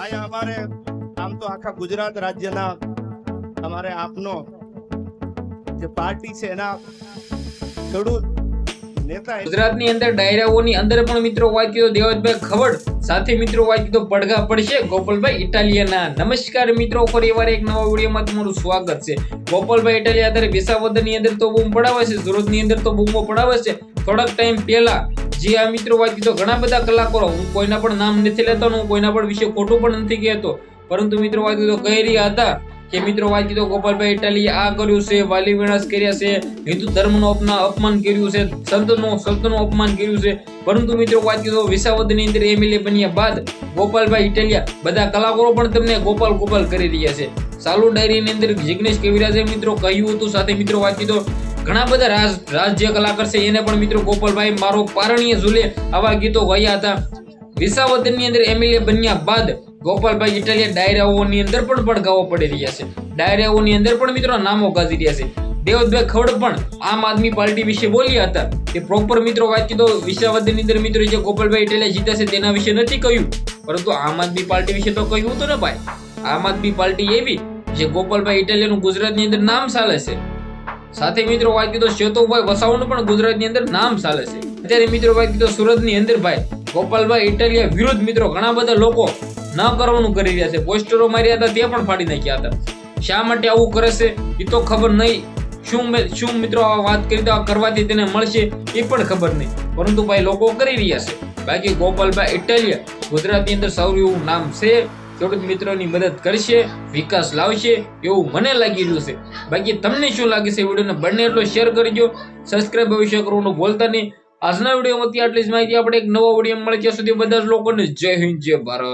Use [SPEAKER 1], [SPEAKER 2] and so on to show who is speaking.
[SPEAKER 1] અહીંયા અમારે આમ તો આખા ગુજરાત રાજ્યના અમારે આપનો જે પાર્ટી છે એના ખેડૂત નેતા
[SPEAKER 2] ગુજરાતની અંદર ડાયરાઓની અંદર પણ મિત્રો વાત કીધો દેવતભાઈ ખવડ સાથે મિત્રો વાત કીધો પડઘા પડશે ગોપાલભાઈ ઇટાલિયાના. નમસ્કાર મિત્રો, ફરીવાર એક નવા વિડીયોમાં તમારું સ્વાગત છે. ગોપાલભાઈ ઇટાલિયા અત્યારે વિસાવદરની અંદર તો બૂમ પડાવે છે, સુરતની અંદર તો બૂમો પડાવે છે. થોડાક ટાઈમ પહેલા જે આ મિત્રો વાત કીધો ઘણા બધા કલાકારો, હું કોઈના પણ નામ નથી લેતો, હું કોઈના પણ વિશે ખોટું પણ નથી કહેતો, પરંતુ મિત્રો વાત કીધો કહી રહ્યા હતા કે મિત્રો વાત કીધો ગોપાલભાઈ ઇટાલિયા આ કર્યું છે, વાલી વિનાશ કર્યા છે, હિન્દુ ધર્મનું અપમાન કર્યું છે, સંતનું અપમાન કર્યું છે. પરંતુ મિત્રો વાત કીધો વિસાવદરની અંદર એમએલએ બન્યા બાદ ગોપાલભાઈ ઇટાલિયા બધા કલાકારો પણ તમને ગોપાલ ગોપાલ કરી રહ્યા છે. ચાલુ ડાયરીની અંદર જિગ્નેશ કવિરાજે મિત્રો કહ્યું હતું, સાથે મિત્રો વાત કીધો ઘણા બધા રાજ્ય કલાકાર છે એને પણ મિત્રો ગોપાલભાઈ મારો પારણીય ઝૂલે આવા ગીતો ગાયા હતા. વિસાવદરની અંદર એમએલએ બન્યા બાદ ગોપાલભાઈ ઇટાલિયા ડાયરાઓની અંદર પણ પડઘાઓ પડી રહ્યા છે. ડાયરાઓની અંદર પણ મિત્રો નામો ગાજી રહ્યા છે. દેવતભાઈ ખવડ પણ આમ આદમી પાર્ટી વિશે બોલ્યા હતા. તે પ્રોપર મિત્રો વાત કીધો વિસાવદરની અંદર મિત્રો જે ગોપાલભાઈ ઇટાલિયા જીતા છે તેના વિશે નથી કહ્યું, પરંતુ આમ આદમી પાર્ટી વિશે તો કહ્યું હતું ને ભાઈ. આમ આદમી પાર્ટી એવી જે ગોપાલભાઈ ઇટાલિયાનું ગુજરાતની અંદર નામ ચાલે છે. સાથે મિત્રો વાત કીધો શેતુભાઈ વસાવાનું પણ ગુજરાતની અંદર નામ ચાલે છે. અત્યારે મિત્રો વાત કીધો સુરતની અંદર ભાઈ ગોપાલભાઈ ઇટાલિયા વિરુદ્ધ મિત્રો ઘણા બધા લોકો ન કરવાનું કરી રહ્યા છે. પોસ્ટરો માર્યા હતા તે પણ ફાડી નાખ્યા હતા. શા માટે આવું કરે છે એ તો ખબર નહીં. શું મિત્રો આ વાત કરી તો કરવાથી તેને મળશે એ પણ ખબર નહીં, પરંતુ ભાઈ લોકો કરી રહ્યા છે. બાકી ગોપાલભાઈ ઇટાલિયા ગુજરાતની અંદર સૌનું નામ છે, ખેડૂત મિત્રોની મદદ કરશે, વિકાસ લાવશે એવું મને લાગી રહ્યું છે. બાકી તમને શું લાગે છે? વિડીયોને બંને એટલો શેર કરજો, સબસ્ક્રાઇબ અવશ્ય કરવાનું ભૂલતા નહીં. આજના વિડીયોમાંથી આટલી જ માહિતી. આપણે એક નવો વિડીયો મળે ત્યાં સુધી બધા જ લોકોને જય હિન્દ, જય ભારત.